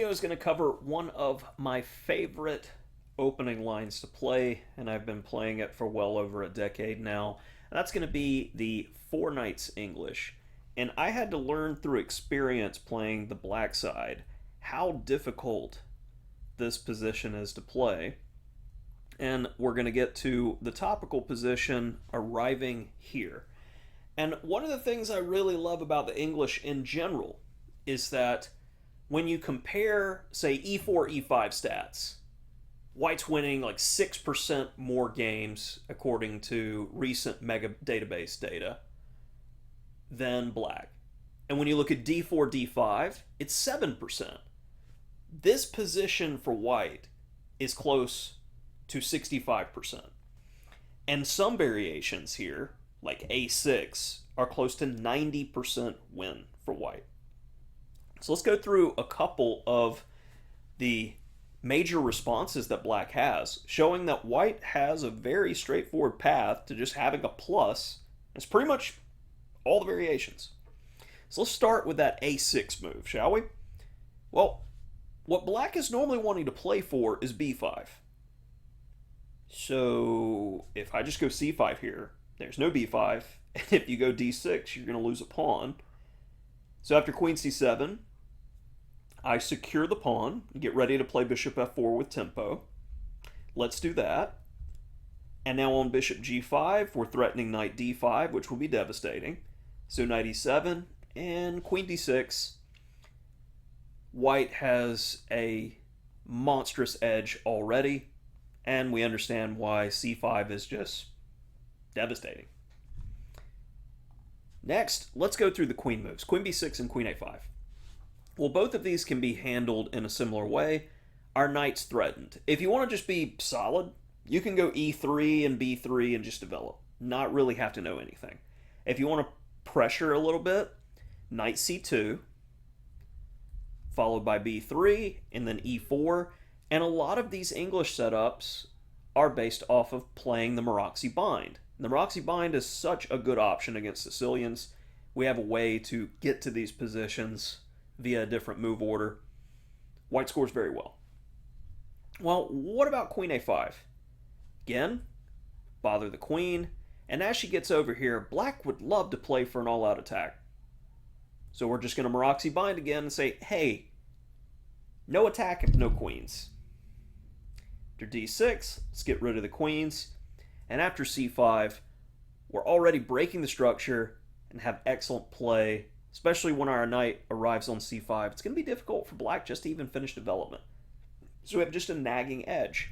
video is going to cover one of my favorite opening lines to play, and I've been playing it for well over a decade now. And that's going to be the Four Knights English. And I had to learn through experience playing the black side how difficult this position is to play. And we're going to get to the topical position arriving here. And one of the things I really love about the English in general is that when you compare, say, e4, e5 stats, white's winning like 6% more games, according to recent mega database data, than black. And when you look at d4, d5, it's 7%. This position for white is close to 65%. And some variations here, like a6, are close to 90% win for white. So let's go through a couple of the major responses that black has, showing that white has a very straightforward path to just having a plus. It's pretty much all the variations. So let's start with that a6 move, shall we? Well, what black is normally wanting to play for is b5. So if I just go c5 here, there's no b5. And if you go d6, you're going to lose a pawn. So after queen c7, I secure the pawn, get ready to play bishop f4 with tempo. Let's do that. And now on bishop g5, we're threatening knight d5, which will be devastating. So knight e7 and queen d6. White has a monstrous edge already, and we understand why c5 is just devastating. Next, let's go through the queen moves, queen b6 and queen a5. Well, both of these can be handled in a similar way. Our knight's threatened. If you want to just be solid, you can go e3 and b3 and just develop. Not really have to know anything. If you want to pressure a little bit, knight c2, followed by b3, and then e4. And a lot of these English setups are based off of playing the Maroczy bind. The Maroczy bind is such a good option against Sicilians. We have a way to get to these positions via a different move order. White scores very well. Well, what about queen a5? Again, bother the queen. And as she gets over here, black would love to play for an all-out attack. So we're just going to Maroczy bind again and say, hey, no attack if no queens. After d6, let's get rid of the queens. And after c5, we're already breaking the structure and have excellent play, especially when our knight arrives on c5. It's going to be difficult for black just to even finish development. So we have just a nagging edge.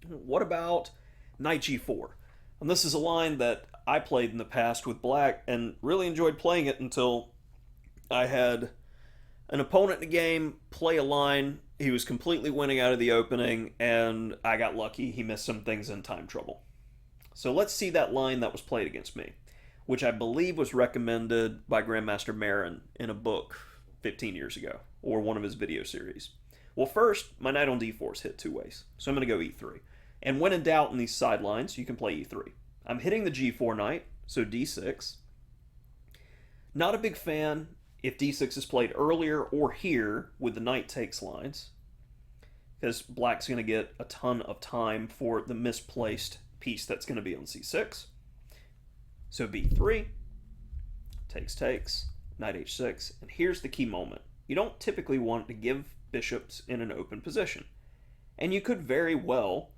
What about knight g4? And this is a line that I played in the past with black and really enjoyed playing it until I had an opponent in the game play a line. He was completely winning out of the opening, and I got lucky. He missed some things in time trouble. So let's see that line that was played against me, which I believe was recommended by Grandmaster Marin in a book 15 years ago, or one of his video series. Well, first, my knight on d4 is hit two ways, so I'm going to go e3. And when in doubt in these sidelines, you can play e3. I'm hitting the g4 knight, so d6. Not a big fan if d6 is played earlier or here with the knight takes lines, because black's going to get a ton of time for the misplaced piece that's going to be on c6. So b3, takes, knight h6, and here's the key moment. You don't typically want to give bishops in an open position, and you could very well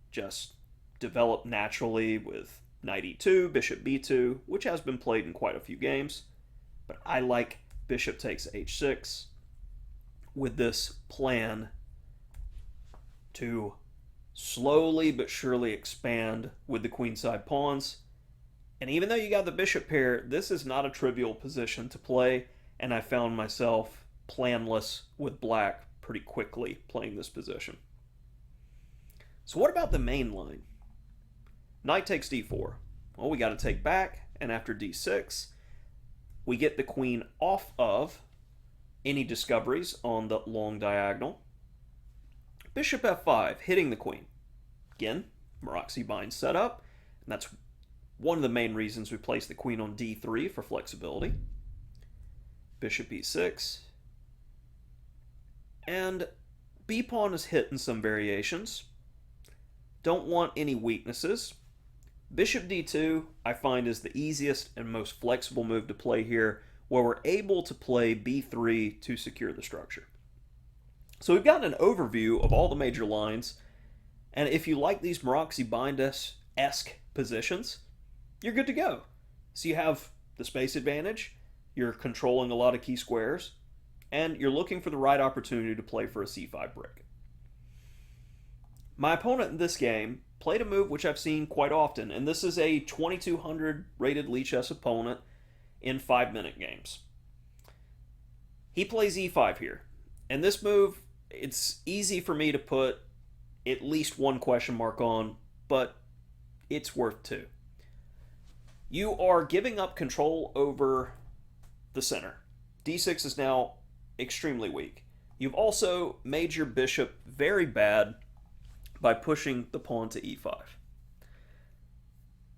just develop naturally with knight e2, bishop b2, which has been played in quite a few games, but I like bishop takes h6 with this plan to slowly but surely expand with the queenside pawns. And even though you got the bishop pair, this is not a trivial position to play, and I found myself planless with black pretty quickly playing this position. So what about the main line? Knight takes d4. Well, we got to take back, and after d6, we get the queen off of any discoveries on the long diagonal. Bishop f5, hitting the queen. Again, Maroczy bind set up, and that's one of the main reasons we place the queen on d3 for flexibility. Bishop e6. And B pawn is hit in some variations. Don't want any weaknesses. Bishop d2, I find, is the easiest and most flexible move to play here, where we're able to play b3 to secure the structure. So we've gotten an overview of all the major lines, and if you like these Maroczy Bind-esque positions, you're good to go. So you have the space advantage, you're controlling a lot of key squares, and you're looking for the right opportunity to play for a c5 brick. My opponent in this game played a move which I've seen quite often, and this is a 2200 rated Lichess opponent in 5-minute games. He plays e5 here, and this move, it's easy for me to put at least one question mark on, but it's worth two. You are giving up control over the center. d6 is now extremely weak. You've also made your bishop very bad by pushing the pawn to e5.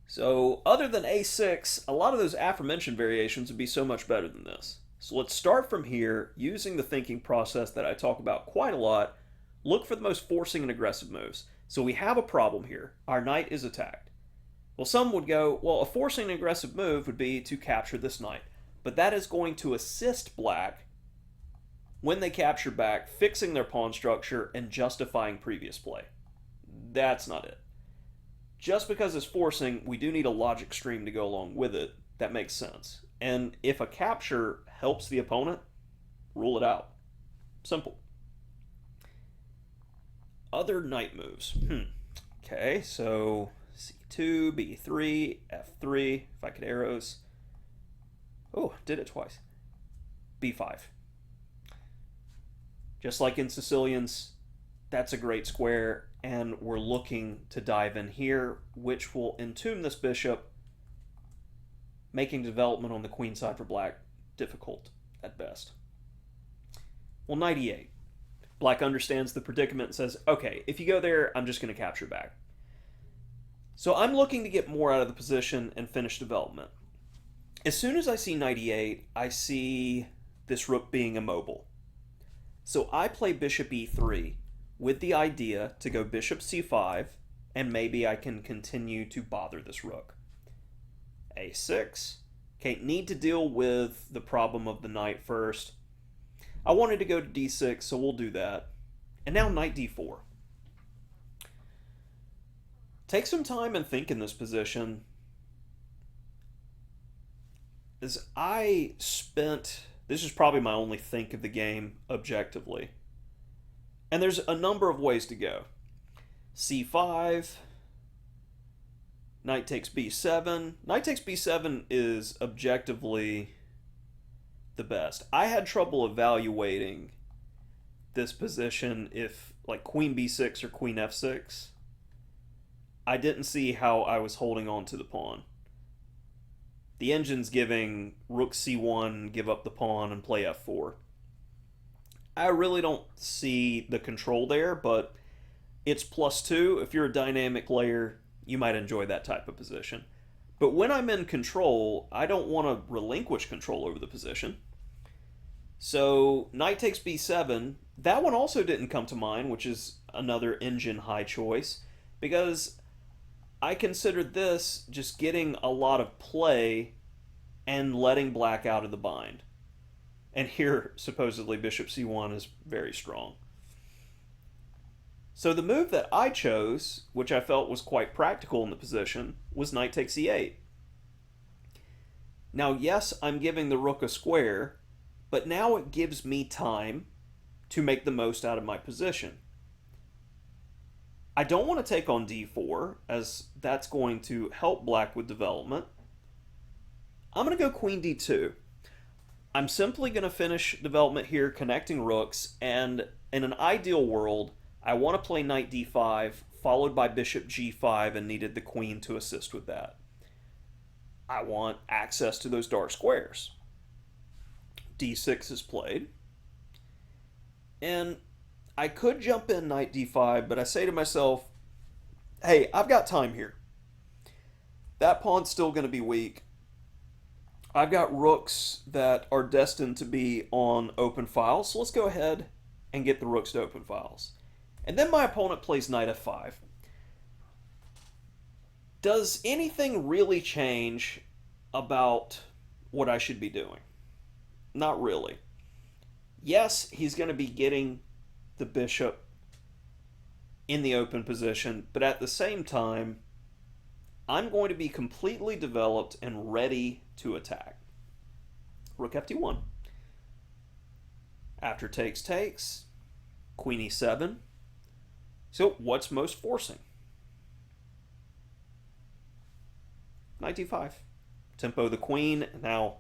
So other than a6, a lot of those aforementioned variations would be so much better than this. So let's start from here, using the thinking process that I talk about quite a lot. Look for the most forcing and aggressive moves. So we have a problem here. Our knight is attacked. Well, some would go, well, a forcing and aggressive move would be to capture this knight. But that is going to assist black when they capture back, fixing their pawn structure and justifying previous play. That's not it. Just because it's forcing, we do need a logic stream to go along with it that makes sense. And if a capture helps the opponent, rule it out. Simple. Other knight moves. Okay, so c2, b3, f3, if I could arrows. Oh, did it twice. b5. Just like in Sicilians, that's a great square, and we're looking to dive in here, which will entomb this bishop, making development on the queen side for black difficult at best. Well, knight e8. Black understands the predicament and says, okay, if you go there, I'm just going to capture back. So I'm looking to get more out of the position and finish development. As soon as I see knight e8, I see this rook being immobile. So I play bishop e3 with the idea to go bishop c5, and maybe I can continue to bother this rook. a6. Okay, need to deal with the problem of the knight first. I wanted to go to d6, so we'll do that. And now knight d4. Take some time and think in this position. As I spent, this is probably my only think of the game objectively. And there's a number of ways to go. c5, knight takes b7. Knight takes b7 is objectively the best. I had trouble evaluating this position if, like, queen b6 or queen f6. I didn't see how I was holding on to the pawn. The engine's giving rook c1, give up the pawn, and play f4. I really don't see the control there, but it's +2. If you're a dynamic player, you might enjoy that type of position. But when I'm in control, I don't want to relinquish control over the position. So knight takes b7. That one also didn't come to mind, which is another engine high choice, because I considered this just getting a lot of play and letting black out of the bind. And here, supposedly, bishop c1 is very strong. So the move that I chose, which I felt was quite practical in the position, was knight takes e8. Now, yes, I'm giving the rook a square, but now it gives me time to make the most out of my position. I don't want to take on d4, as that's going to help black with development. I'm going to go queen d2. I'm simply going to finish development here, connecting rooks, and in an ideal world, I want to play knight d5, followed by bishop g5, and needed the queen to assist with that. I want access to those dark squares. d6 is played. And I could jump in knight d5, but I say to myself, hey, I've got time here. That pawn's still going to be weak. I've got rooks that are destined to be on open file, so let's go ahead and get the rooks to open files. And then my opponent plays knight f5. Does anything really change about what I should be doing? Not really. Yes, he's going to be getting the bishop in the open position, but at the same time, I'm going to be completely developed and ready to attack. Rook ft1. After takes, queen e7. So what's most forcing? Knight d5. Tempo the queen. Now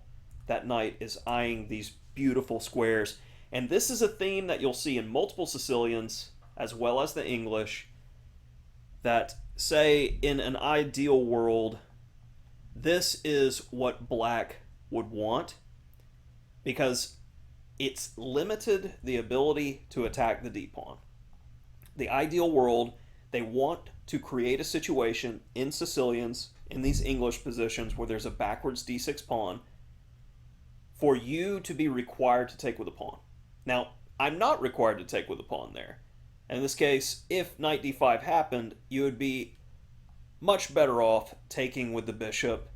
that knight is eyeing these beautiful squares. And this is a theme that you'll see in multiple Sicilians, as well as the English, that say in an ideal world, this is what black would want, because it's limited the ability to attack the d-pawn. The ideal world, they want to create a situation in Sicilians, in these English positions where there's a backwards d6 pawn, for you to be required to take with a pawn. Now, I'm not required to take with a pawn there. And in this case, if knight d5 happened, you would be much better off taking with the bishop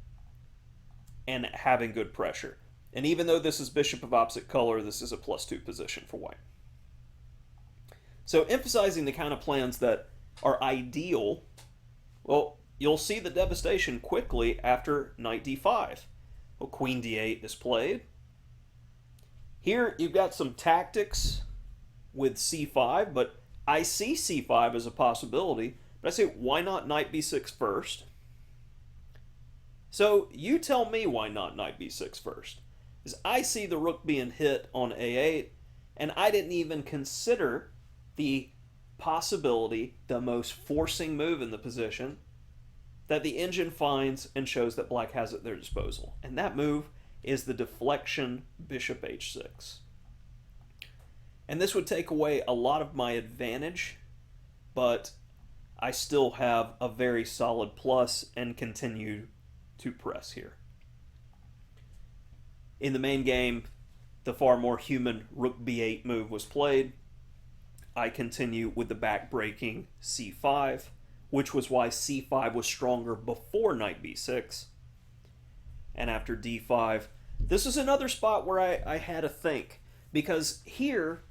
and having good pressure. And even though this is bishop of opposite color, this is a +2 position for white. So emphasizing the kind of plans that are ideal, well, you'll see the devastation quickly after knight d5. Well, queen d8 is played. Here you've got some tactics with c5, but I see c5 as a possibility, but I say, why not knight b6 first? So you tell me why not knight b6 first. Because I see the rook being hit on a8, and I didn't even consider the possibility, the most forcing move in the position, that the engine finds and shows that black has at their disposal. And that move is the deflection bishop h6. And this would take away a lot of my advantage, but I still have a very solid plus and continue to press here. In the main game, the far more human rook b8 move was played. I continue with the back-breaking c5, which was why c5 was stronger before knight b6. And after d5, this is another spot where I had to think, because here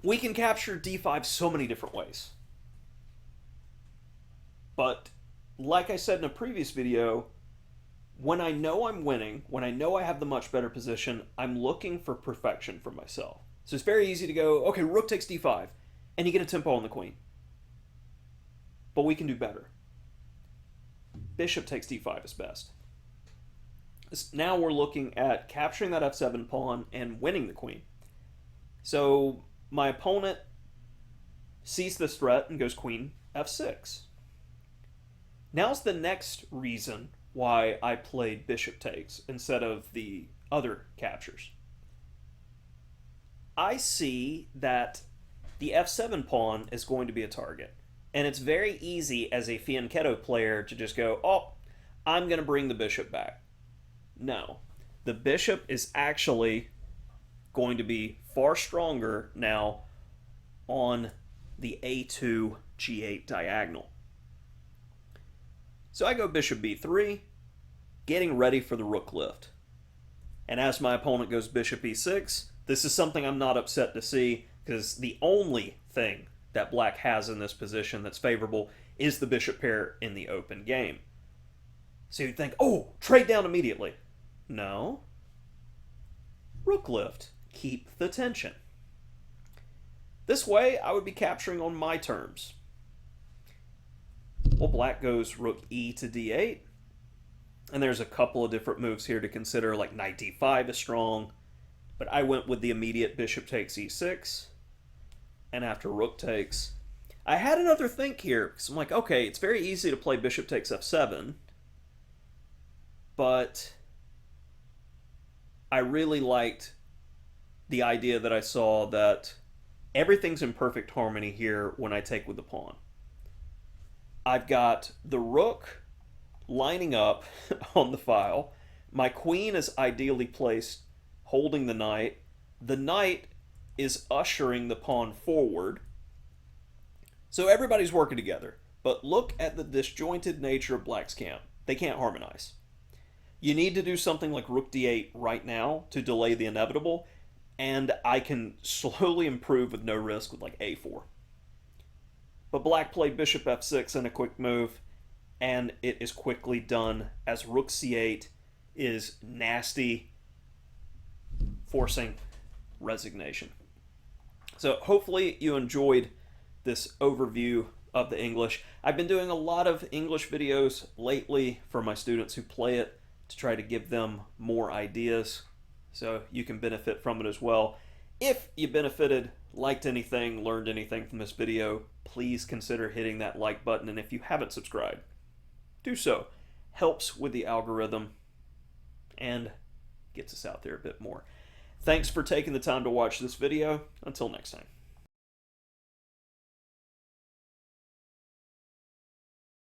we can capture d5 so many different ways. But like I said in a previous video, when I know I'm winning, when I know I have the much better position, I'm looking for perfection for myself. So it's very easy to go, okay, rook takes d5, and you get a tempo on the queen. But we can do better. Bishop takes d5 is best. Now we're looking at capturing that f7 pawn and winning the queen. So my opponent sees this threat and goes queen f6. Now's the next reason why I played bishop takes instead of the other captures. I see that the f7 pawn is going to be a target. And it's very easy as a fianchetto player to just go, oh, I'm going to bring the bishop back. No. The bishop is actually going to be far stronger now on the a2, g8 diagonal. So I go bishop b3, getting ready for the rook lift. And as my opponent goes bishop e6, this is something I'm not upset to see, because the only thing that black has in this position that's favorable is the bishop pair in the open game. So you'd think, oh, trade down immediately. No. Rook lift. Keep the tension. This way, I would be capturing on my terms. Well, black goes rook e to d8. And there's a couple of different moves here to consider, like knight d5 is strong. But I went with the immediate bishop takes e6. And after rook takes, I had another think here, because I'm like, okay, it's very easy to play bishop takes f7, but I really liked the idea that I saw that everything's in perfect harmony here when I take with the pawn. I've got the rook lining up on the file. My queen is ideally placed holding the knight. The knight is ushering the pawn forward. So everybody's working together. But look at the disjointed nature of black's camp. They can't harmonize. You need to do something like rook d8 right now to delay the inevitable, and I can slowly improve with no risk with like a4. But black played bishop f6 in a quick move, and it is quickly done as rook c8 is nasty, forcing resignation. So hopefully you enjoyed this overview of the English. I've been doing a lot of English videos lately for my students who play it to try to give them more ideas so you can benefit from it as well. If you benefited, liked anything, learned anything from this video, please consider hitting that like button, and if you haven't subscribed, do so. Helps with the algorithm and gets us out there a bit more. Thanks for taking the time to watch this video. Until next time.